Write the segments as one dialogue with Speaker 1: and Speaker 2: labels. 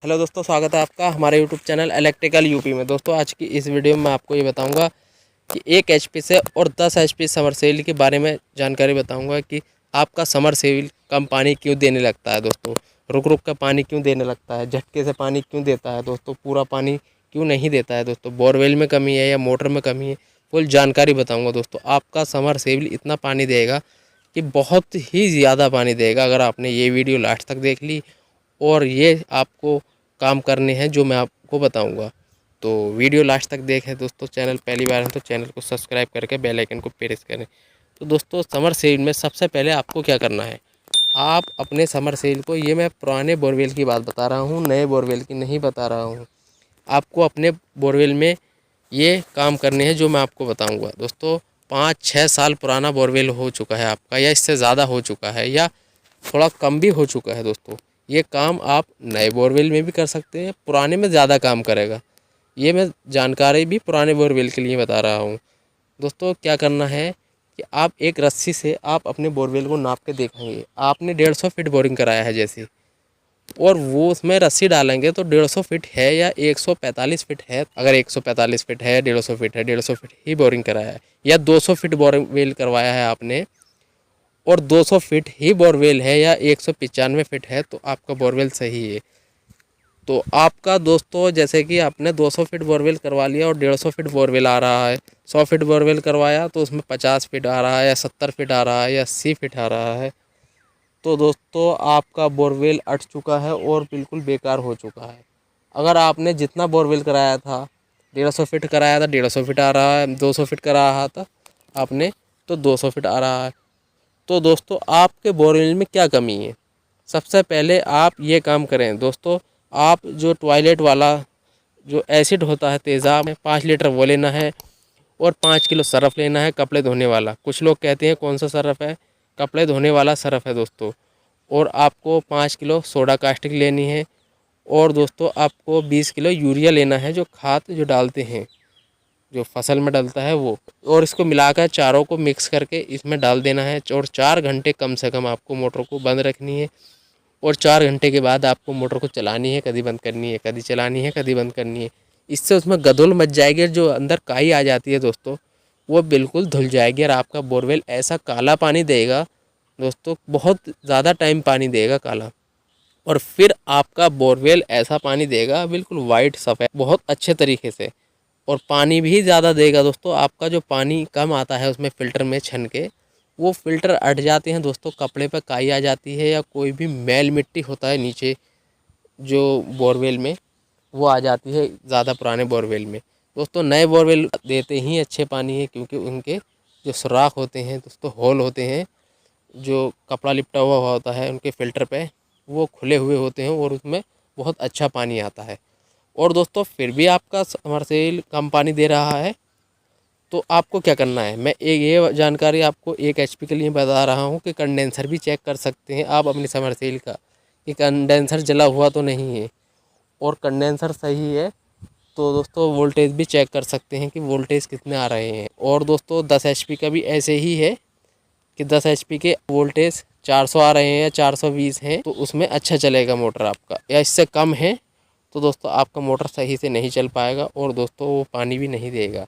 Speaker 1: Hello दोस्तों, स्वागत है आपका हमारे यूट्यूब चैनल इलेक्ट्रिकल यूपी में। दोस्तों आज की इस वीडियो में मैं आपको ये बताऊंगा कि 1 एचपी से और 10 एचपी समरसेल के बारे में जानकारी बताऊंगा कि आपका समरसेल कम पानी क्यों देने लगता है। दोस्तों रुक रुक कर पानी क्यों देने लगता है, झटके से पानी क्यों देता है, दोस्तों पूरा पानी क्यों नहीं देता है, दोस्तों बोरवेल में कमी है या मोटर में कमी है, फुल जानकारी बताऊँगा। दोस्तों आपका समरसेल इतना पानी देगा कि बहुत ही ज़्यादा पानी देगा अगर आपने ये वीडियो लास्ट तक देख ली और ये आपको काम करने हैं जो मैं आपको बताऊंगा। तो वीडियो लास्ट तक देखें दोस्तों। चैनल पहली बार है तो चैनल को सब्सक्राइब करके बेल आइकन को प्रेस करें। तो दोस्तों समर सेल में सबसे पहले आपको क्या करना है, आप अपने समर सेल को, ये मैं पुराने बोरवेल की बात बता रहा हूँ, नए बोरवेल की नहीं बता रहा हूँ। आपको अपने बोरवेल में ये काम करने हैं जो मैं आपको बताऊँगा। दोस्तों 5-6 साल पुराना बोरवेल हो चुका है आपका, या इससे ज़्यादा हो चुका है, या थोड़ा कम भी हो चुका है। दोस्तों ये काम आप नए बोरवेल में भी कर सकते हैं, पुराने में ज़्यादा काम करेगा। ये मैं जानकारी भी पुराने बोरवेल के लिए बता रहा हूँ। दोस्तों क्या करना है कि आप एक रस्सी से आप अपने बोरवेल को नाप के देखेंगे। आपने 150 फीट बोरिंग कराया है जैसे, और वो उसमें रस्सी डालेंगे तो 150 फीट है या 145 फीट है। अगर 145 फीट है, 150 फीट है, 150 फीट ही बोरिंग कराया है, या 200 फीट बोरवेल करवाया है आपने और 200 फीट ही बोरवेल है, या 195 फीट है, तो आपका बोरवेल सही है। तो आपका दोस्तों जैसे कि आपने 200 फीट बोरवेल करवा लिया और 150 फीट बोरवेल आ रहा है, 100 फीट बोरवेल करवाया तो उसमें 50 फीट आ रहा है, या 70 फीट आ रहा है, या 80 फीट आ रहा है, तो दोस्तों आपका बोरवेल अट चुका है और बिल्कुल बेकार हो चुका है। अगर आपने जितना बोरवेल कराया था, 150 फीट कराया था, 150 फीट आ रहा है, 200 फीट कराया था आपने तो 200 फीट आ रहा है। तो दोस्तों आपके बोरवेल में क्या कमी है, सबसे पहले आप ये काम करें। दोस्तों आप जो टॉयलेट वाला जो एसिड होता है तेज़ाब में 5 लीटर वो लेना है, और 5 किलो सरफ़ लेना है कपड़े धोने वाला। कुछ लोग कहते हैं कौन सा सरफ़ है, कपड़े धोने वाला सरफ़ है दोस्तों। और आपको 5 किलो सोडा कास्टिक लेनी है, और दोस्तों आपको 20 किलो यूरिया लेना है, जो खाद जो डालते हैं, जो फसल में डलता है वो। और इसको मिलाकर चारों को मिक्स करके इसमें डाल देना है, और 4 घंटे कम से कम आपको मोटर को बंद रखनी है। और 4 घंटे के बाद आपको मोटर को चलानी है, कभी बंद करनी है, कभी चलानी है, कभी बंद करनी है। इससे उसमें गदुल मच जाएगी, जो अंदर काई आ जाती है दोस्तों वो बिल्कुल धुल जाएगी, और आपका बोरवेल ऐसा काला पानी देगा दोस्तों, बहुत ज़्यादा टाइम पानी देगा काला। और फिर आपका बोरवेल ऐसा पानी देगा बिल्कुल वाइट सफ़ेद, बहुत अच्छे तरीके से। और पानी भी ज़्यादा देगा दोस्तों। आपका जो पानी कम आता है उसमें फ़िल्टर में छन के, वो फ़िल्टर अट जाते हैं दोस्तों, कपड़े पर काई आ जाती है, या कोई भी मैल मिट्टी होता है नीचे जो बोरवेल में, वो आ जाती है ज़्यादा पुराने बोरवेल में। दोस्तों नए बोरवेल देते ही अच्छे पानी है, क्योंकि उनके जो सुराख होते हैं दोस्तों, होल होते हैं, जो कपड़ा लिपटा हुआ होता है उनके फ़िल्टर पे, वो खुले हुए होते हैं और उसमें बहुत अच्छा पानी आता है। और दोस्तों फिर भी आपका समरसेल कम पानी दे रहा है, तो आपको क्या करना है, मैं एक ये जानकारी आपको 1 एचपी के लिए बता रहा हूँ कि कंडेंसर भी चेक कर सकते हैं आप अपनी समरसेल का, कि कंडेंसर जला हुआ तो नहीं है। और कंडेंसर सही है तो दोस्तों वोल्टेज भी चेक कर सकते हैं कि वोल्टेज कितने आ रहे हैं। और दोस्तों 10 एचपी का भी ऐसे ही है कि 10 एचपी के वोल्टेज 400 आ रहे हैं या 420 हैं, तो उसमें अच्छा चलेगा मोटर आपका। या इससे कम है तो दोस्तों आपका मोटर सही से नहीं चल पाएगा, और दोस्तों वो पानी भी नहीं देगा।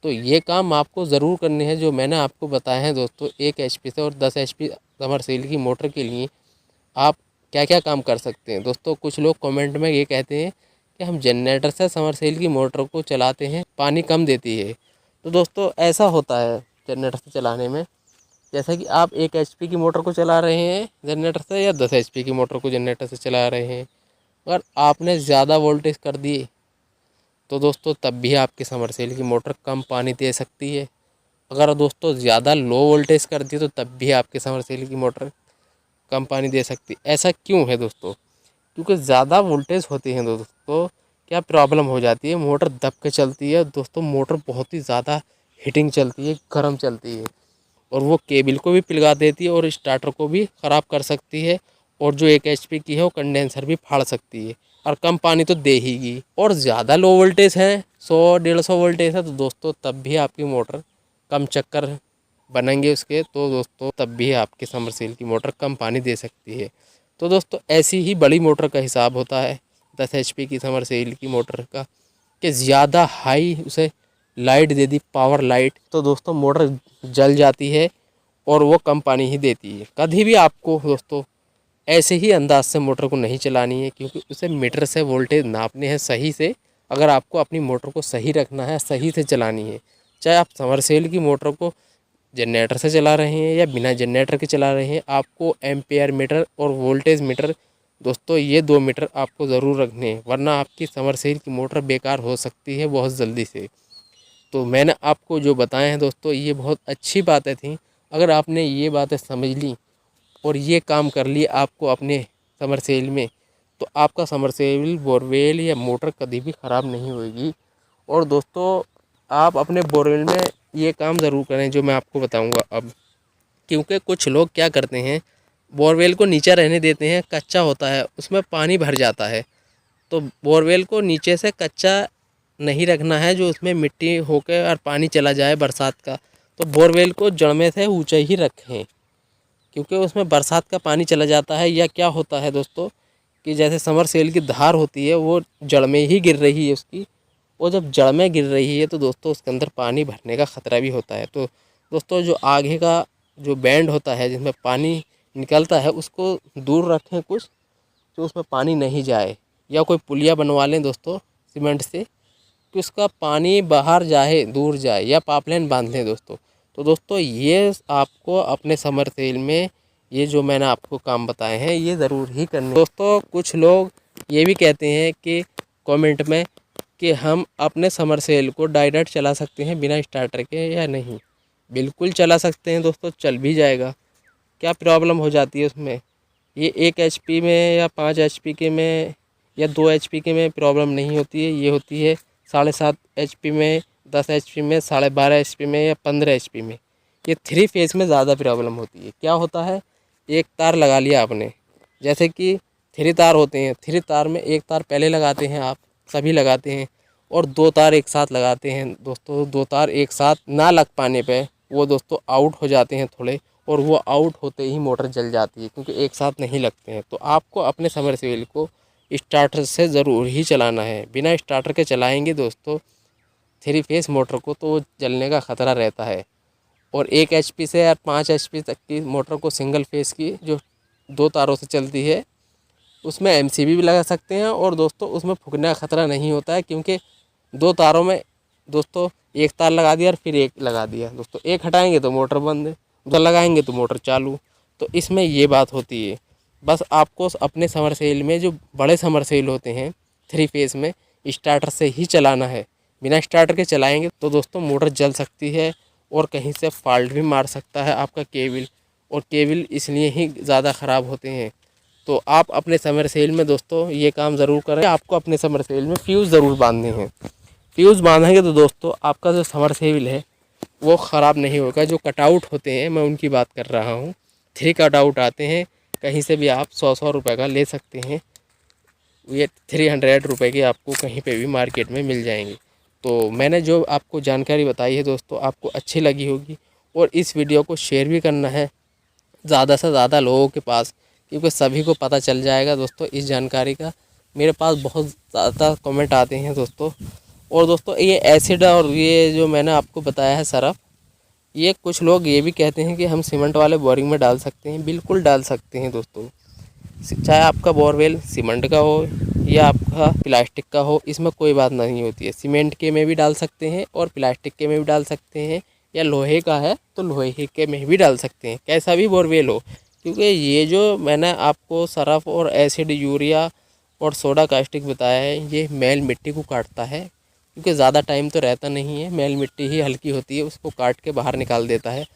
Speaker 1: तो ये काम आपको ज़रूर करने हैं जो मैंने आपको बताया है दोस्तों। 1 एचपी से और 10 एचपी समरसेल की मोटर के लिए आप क्या क्या काम कर सकते हैं। दोस्तों कुछ लोग कमेंट में ये कहते हैं कि हम जनरेटर से समरसेल की मोटर को चलाते हैं, पानी कम देती है। तो दोस्तों ऐसा होता है जनरेटर से चलाने में, जैसे कि आप 1 एचपी की मोटर को चला रहे हैं जनरेटर से, या 10 एचपी की मोटर को जनरेटर से चला रहे हैं, अगर आपने ज़्यादा वोल्टेज कर दिए तो दोस्तों तब भी आपकी समरसेल की मोटर कम पानी दे सकती है। अगर दोस्तों ज़्यादा लो वोल्टेज कर दिए तो तब भी आपकी समरसेल की मोटर कम पानी दे सकती है। ऐसा क्यों है दोस्तों, क्योंकि ज़्यादा वोल्टेज होती है दोस्तों, क्या प्रॉब्लम हो जाती है, मोटर दब के चलती है दोस्तों। मोटर बहुत ही ज़्यादा हीटिंग चलती है, गर्म चलती है, और वो केबल को भी पिघला देती है और स्टार्टर को भी ख़राब कर सकती है। और जो 1 एचपी की है वो कंडेंसर भी फाड़ सकती है, और कम पानी तो दे हीगी। और ज़्यादा लो वोल्टेज है, 100-150 वोल्टेज है, तो दोस्तों तब भी आपकी मोटर कम चक्कर बनेंगे उसके, तो दोस्तों तब भी आपकी समरसेल की मोटर कम पानी दे सकती है। तो दोस्तों ऐसी ही बड़ी मोटर का हिसाब होता है, 10 HP की समरसेल की मोटर का कि ज़्यादा हाई उसे लाइट दे दी, पावर लाइट, तो दोस्तों मोटर जल जाती है और वो कम पानी ही देती है। कभी भी आपको दोस्तों ऐसे ही अंदाज से मोटर को नहीं चलानी है, क्योंकि उसे मीटर से वोल्टेज नापने हैं सही से। अगर आपको अपनी मोटर को सही रखना है, सही से चलानी है, चाहे आप समरसेल की मोटर को जनरेटर से चला रहे हैं या बिना जनरेटर के चला रहे हैं, आपको एम्पेयर मीटर और वोल्टेज मीटर दोस्तों ये 2 मीटर आपको ज़रूर रखने हैं, वरना आपकी समरसेल की मोटर बेकार हो सकती है बहुत जल्दी से। तो मैंने आपको जो बताए हैं दोस्तों, ये बहुत अच्छी बातें थी। अगर आपने ये बातें समझ ली और ये काम कर लिए आपको अपने समरसेल में, तो आपका समरसेल, बोरवेल या मोटर कभी भी ख़राब नहीं होगी। और दोस्तों आप अपने बोरवेल में ये काम ज़रूर करें जो मैं आपको बताऊंगा अब, क्योंकि कुछ लोग क्या करते हैं, बोरवेल को नीचे रहने देते हैं, कच्चा होता है, उसमें पानी भर जाता है। तो बोरवेल को नीचे से कच्चा नहीं रखना है, जो उसमें मिट्टी होकर और पानी चला जाए बरसात का, तो बोरवेल को जड़ में से ऊंचा ही रखें, क्योंकि उसमें बरसात का पानी चला जाता है। या क्या होता है दोस्तों कि जैसे समरसेल की धार होती है वो जड़ में ही गिर रही है उसकी, और जब जड़ में गिर रही है तो दोस्तों उसके अंदर पानी भरने का ख़तरा भी होता है। तो दोस्तों जो आगे का जो बैंड होता है जिसमें पानी निकलता है उसको दूर रखें कुछ, तो उसमें पानी नहीं जाए। या कोई पुलिया बनवा लें दोस्तों सीमेंट से, कि उसका पानी बाहर जाए, दूर जाए, या पाइपलाइन बांध लें दोस्तों। तो दोस्तों ये आपको अपने समरसेल में ये जो मैंने आपको काम बताए हैं ये ज़रूर ही करने। दोस्तों कुछ लोग ये भी कहते हैं कि कमेंट में कि हम अपने समरसेल को डायरेक्ट चला सकते हैं बिना स्टार्टर के या नहीं। बिल्कुल चला सकते हैं दोस्तों, चल भी जाएगा। क्या प्रॉब्लम हो जाती है उसमें, ये 1 HP में या 5 HP के में या 2 HP के में प्रॉब्लम नहीं होती है, ये होती है 7.5 HP में, 10 HP में, 12.5 HP में या 15 HP में। ये 3 फेज़ में ज़्यादा प्रॉब्लम होती है। क्या होता है, एक तार लगा लिया आपने, जैसे कि 3 तार होते हैं, 3 तार में एक तार पहले लगाते हैं, आप सभी लगाते हैं, और 2 तार एक साथ लगाते हैं दोस्तों। 2 तार एक साथ ना लग पाने पे वो दोस्तों आउट हो जाते हैं थोड़े, और वो आउट होते ही मोटर जल जाती है, क्योंकि एक साथ नहीं लगते हैं। तो आपको अपने समरसेल को स्टार्टर से ज़रूर ही चलाना है। बिना स्टार्टर के चलाएंगे दोस्तों 3 फेस मोटर को तो वो जलने का ख़तरा रहता है। और 1 HP से या 5 HP तक की मोटर को, सिंगल फेस की जो 2 तारों से चलती है, उसमें MCB भी लगा सकते हैं, और दोस्तों उसमें फूकने का ख़तरा नहीं होता है, क्योंकि 2 तारों में दोस्तों एक तार लगा दिया और फिर एक लगा दिया दोस्तों, एक हटाएंगे तो मोटर बंद, उधर लगाएंगे तो मोटर चालू। तो इसमें ये बात होती है। बस आपको अपने समरसेल में जो बड़े समरसेल होते हैं 3 फेस में, स्टार्टर से ही चलाना है। बिना स्टार्टर के चलाएंगे तो दोस्तों मोटर जल सकती है, और कहीं से फॉल्ट भी मार सकता है आपका केबल, और केबल इसलिए ही ज़्यादा ख़राब होते हैं। तो आप अपने समरसेल में दोस्तों ये काम ज़रूर करें। आपको अपने समरसेल में फ्यूज़ ज़रूर बांधने हैं। फ्यूज़ बांधेंगे तो दोस्तों आपका जो समरसेल है वो ख़राब नहीं होगा। जो कटआउट होते हैं मैं उनकी बात कर रहा हूँ, 3 कटआउट आते हैं, कहीं से भी आप 100 रुपये का ले सकते हैं। ये 300 रुपये के आपको कहीं पे भी मार्केट में मिल जाएंगे। तो मैंने जो आपको जानकारी बताई है दोस्तों आपको अच्छी लगी होगी, और इस वीडियो को शेयर भी करना है ज़्यादा से ज़्यादा लोगों के पास, क्योंकि सभी को पता चल जाएगा दोस्तों इस जानकारी का। मेरे पास बहुत ज़्यादा कमेंट आते हैं दोस्तों। और दोस्तों ये एसिड और ये जो मैंने आपको बताया है सरफ, ये कुछ लोग ये भी कहते हैं कि हम सीमेंट वाले बोरिंग में डाल सकते हैं। बिल्कुल डाल सकते हैं दोस्तों, चाहे आपका बोरवेल सीमेंट का हो या आपका प्लास्टिक का हो, इसमें कोई बात नहीं होती है। सीमेंट के में भी डाल सकते हैं और प्लास्टिक के में भी डाल सकते हैं, या लोहे का है तो लोहे के में भी डाल सकते हैं, कैसा भी बोरवेल हो। क्योंकि ये जो मैंने आपको सरफ और एसिड, यूरिया और सोडा कास्टिक बताया है, ये मैल मिट्टी को काटता है, क्योंकि ज़्यादा टाइम तो रहता नहीं है, मैल मिट्टी ही हल्की होती है, उसको काट के बाहर निकाल देता है,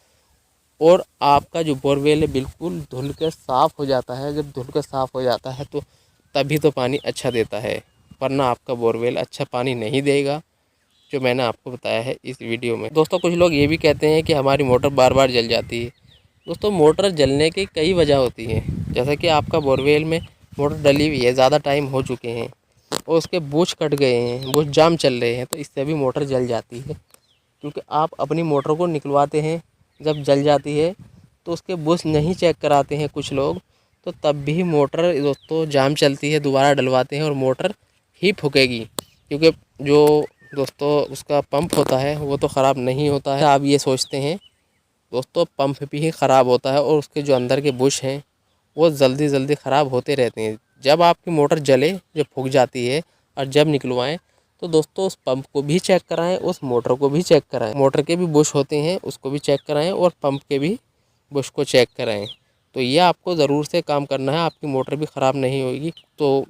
Speaker 1: और आपका जो बोरवेल है बिल्कुल धुल के साफ़ हो जाता है। जब धुल के साफ़ हो जाता है तो तभी तो पानी अच्छा देता है, वरना आपका बोरवेल अच्छा पानी नहीं देगा, जो मैंने आपको बताया है इस वीडियो में। दोस्तों कुछ लोग ये भी कहते हैं कि हमारी मोटर बार बार जल जाती है। दोस्तों मोटर जलने की कई वजह होती हैं, जैसे कि आपका बोरवेल में मोटर डली हुई है, ज़्यादा टाइम हो चुके हैं और उसके बूच कट गए हैं, बूच जाम चल रहे हैं, तो इससे भी मोटर जल जाती है। क्योंकि आप अपनी मोटर को निकलवाते हैं, जब जल जाती है तो उसके बुश नहीं चेक कराते हैं कुछ लोग, तो तब भी मोटर दोस्तों जाम चलती है, दोबारा डलवाते हैं और मोटर ही फूकेगी, क्योंकि जो दोस्तों उसका पंप होता है वो तो ख़राब नहीं होता है। आप ये सोचते हैं दोस्तों पंप भी ही ख़राब होता है और उसके जो अंदर के बुश हैं वो जल्दी जल्दी ख़राब होते रहते हैं। जब आपकी मोटर जले, जब फूक जाती है और जब निकलवाएं तो दोस्तों उस पंप को भी चेक कराएं, उस मोटर को भी चेक कराएं। मोटर के भी बुश होते हैं उसको भी चेक कराएं और पंप के भी बुश को चेक कराएं। तो ये आपको ज़रूर से काम करना है, आपकी मोटर भी ख़राब नहीं होगी। तो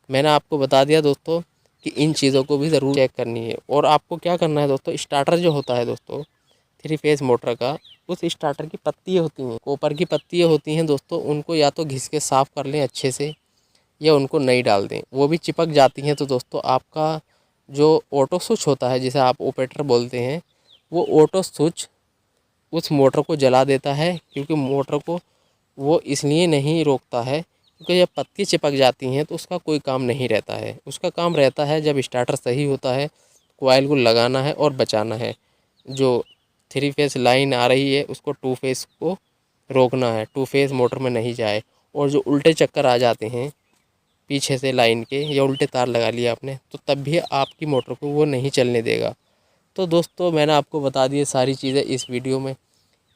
Speaker 1: मैंने आपको बता दिया दोस्तों कि इन चीज़ों को भी ज़रूर चेक करनी है। और आपको क्या करना है दोस्तों, स्टार्टर जो होता है दोस्तों 3 फेज़ मोटर का, उस स्टार्टर की पत्तियाँ होती हैं, कॉपर की पत्तियाँ होती हैं दोस्तों, उनको या तो घिस के साफ़ कर लें अच्छे से या उनको नई डाल दें। वो भी चिपक जाती हैं तो दोस्तों आपका जो ऑटो स्विच होता है, जिसे आप ऑपरेटर बोलते हैं, वो ऑटो स्विच उस मोटर को जला देता है। क्योंकि मोटर को वो इसलिए नहीं रोकता है क्योंकि जब पत्ती चिपक जाती हैं तो उसका कोई काम नहीं रहता है। उसका काम रहता है जब स्टार्टर सही होता है, कोयल को लगाना है और बचाना है। जो 3 फेज़ लाइन आ रही है उसको 2 फेज़ को रोकना है, 2 फेज़ मोटर में नहीं जाए। और जो उल्टे चक्कर आ जाते हैं पीछे से लाइन के, या उल्टे तार लगा लिया आपने, तो तब भी आपकी मोटर को वो नहीं चलने देगा। तो दोस्तों मैंने आपको बता दी सारी चीज़ें इस वीडियो में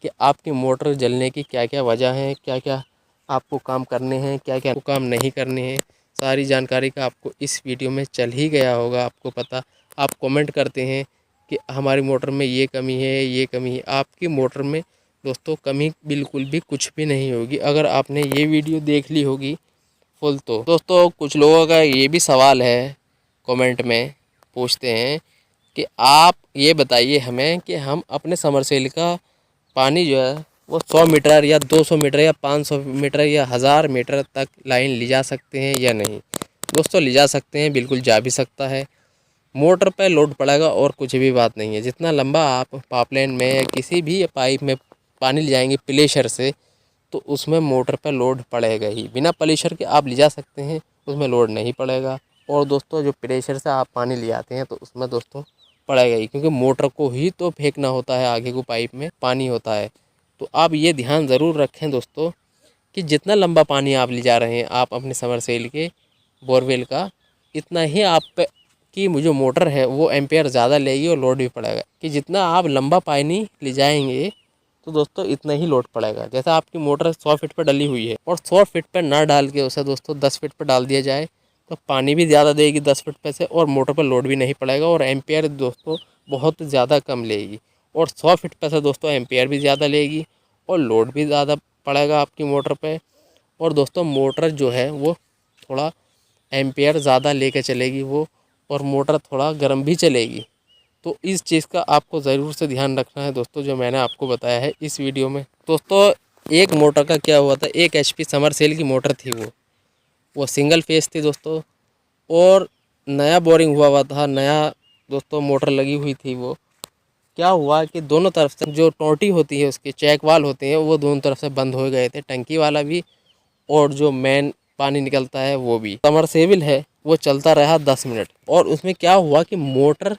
Speaker 1: कि आपकी मोटर जलने की क्या क्या वजह है, क्या क्या आपको काम करने हैं, क्या क्या काम नहीं करने हैं। सारी जानकारी का आपको इस वीडियो में चल ही गया होगा आपको पता। आप कमेंट करते हैं कि हमारी मोटर में ये कमी है, ये कमी है। आपकी मोटर में दोस्तों कमी बिल्कुल भी कुछ भी नहीं होगी अगर आपने ये वीडियो देख ली होगी फुल। तो दोस्तों कुछ लोगों का ये भी सवाल है, कमेंट में पूछते हैं कि आप ये बताइए हमें कि हम अपने समरसेल का पानी जो है वो 100 मीटर या 200 मीटर या 500 मीटर या 1000 मीटर तक लाइन ले जा सकते हैं या नहीं। दोस्तों ले जा सकते हैं, बिल्कुल जा भी सकता है। मोटर पे लोड पड़ेगा और कुछ भी बात नहीं है। जितना लंबा आप पाइपलाइन में या किसी भी पाइप में पानी ले जाएंगे प्रेशर से, तो उसमें मोटर पर लोड पड़ेगा ही। बिना प्रेशर के आप ले जा सकते हैं, उसमें लोड नहीं पड़ेगा। और दोस्तों जो प्रेशर से आप पानी ले आते हैं तो उसमें दोस्तों पड़ेगा ही, क्योंकि मोटर को ही तो फेंकना होता है, आगे को पाइप में पानी होता है। तो आप ये ध्यान ज़रूर रखें दोस्तों कि जितना लंबा पानी आप ले जा रहे हैं आप अपने समरसेल के बोरवेल का, इतना ही आप पे की जो मोटर है वो एम्पेयर ज़्यादा लेगी और लोड भी पड़ेगा। कि जितना आप लंबा पानी ले जाएंगे तो दोस्तों इतना ही लोड पड़ेगा। जैसे आपकी मोटर 100 फीट पर डली हुई है और 100 फीट पर ना डाल के उसे दोस्तों 10 फीट पर डाल दिया जाए तो पानी भी ज़्यादा देगी 10 फीट पर से, और मोटर पर लोड भी नहीं पड़ेगा और एम्पेयर दोस्तों बहुत ज़्यादा कम लेगी। और 100 फीट पर से दोस्तों एम्पेयर भी ज़्यादा लेगी और लोड भी ज़्यादा पड़ेगा आपकी मोटर पे। और दोस्तों मोटर जो है वो थोड़ा एम्पेयर ज़्यादा लेके चलेगी वो, और मोटर थोड़ा गर्म भी चलेगी। तो इस चीज़ का आपको ज़रूर से ध्यान रखना है दोस्तों, जो मैंने आपको बताया है इस वीडियो में। दोस्तों एक मोटर का क्या हुआ था, 1 HP समरसेल की मोटर थी वो सिंगल फेस थी दोस्तों, और नया बोरिंग हुआ था, नया दोस्तों मोटर लगी हुई थी। वो क्या हुआ कि दोनों तरफ से जो टोंटी होती है उसके चेक वाल होते हैं वो दोनों तरफ से बंद हो गए थे, टंकी वाला भी और जो मेन पानी निकलता है वो भी। समरसेबिल है वो चलता रहा 10 मिनट, और उसमें क्या हुआ कि मोटर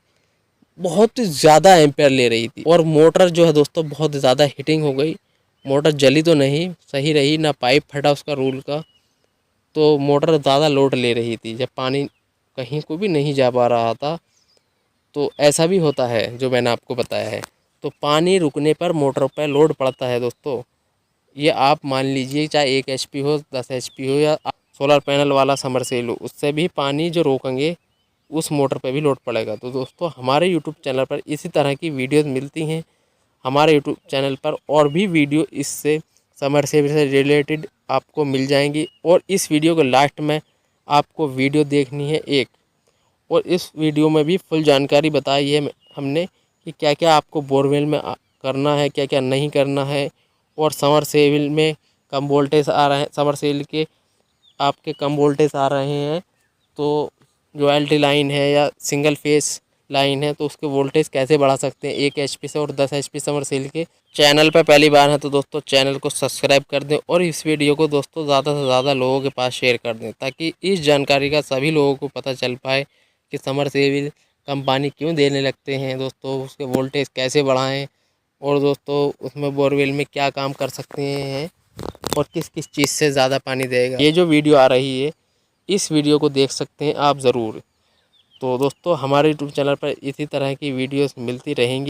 Speaker 1: बहुत ज़्यादा एम्पेयर ले रही थी और मोटर जो है दोस्तों बहुत ज़्यादा हीटिंग हो गई। मोटर जली तो नहीं, सही रही, ना पाइप फटा उसका रूल का। तो मोटर ज़्यादा लोड ले रही थी जब पानी कहीं को भी नहीं जा पा रहा था। तो ऐसा भी होता है जो मैंने आपको बताया है। तो पानी रुकने पर मोटर पर लोड पड़ता है दोस्तों। ये आप मान लीजिए चाहे 1 HP हो, 10 HP हो, या सोलर पैनल वाला समरसेल हो, उससे भी पानी जो रोकेंगे उस मोटर पे भी लोड पड़ेगा। तो दोस्तों हमारे यूट्यूब चैनल पर इसी तरह की वीडियोस मिलती हैं। हमारे यूट्यूब चैनल पर और भी वीडियो इससे समरसेबल से रिलेटेड आपको मिल जाएंगी। और इस वीडियो के लास्ट में आपको वीडियो देखनी है एक, और इस वीडियो में भी फुल जानकारी बताई है हमने कि क्या क्या आपको बोरवेल में करना है, क्या क्या नहीं करना है। और समरसेबल में कम वोल्टेज आ रहे हैं, समरसेबल के आपके कम वोल्टेज आ रहे हैं, तो जो LT लाइन है या सिंगल फेस लाइन है तो उसके वोल्टेज कैसे बढ़ा सकते हैं 1 HP से और 10 HP समरसेल के। चैनल पर पहली बार है तो दोस्तों चैनल को सब्सक्राइब कर दें और इस वीडियो को दोस्तों ज़्यादा से ज़्यादा लोगों के पास शेयर कर दें, ताकि इस जानकारी का सभी लोगों को पता चल पाए कि समरसेबल कम पानी क्यों देने लगते हैं दोस्तों, उसके वोल्टेज कैसे बढ़ाएँ, और दोस्तों उसमें बोरवेल में क्या काम कर सकते हैं। और किस किस चीज़ से ज़्यादा पानी देगा। ये जो वीडियो आ रही है इस वीडियो को देख सकते हैं आप ज़रूर। तो दोस्तों हमारे यूट्यूब चैनल पर इसी तरह की वीडियोस मिलती रहेंगी।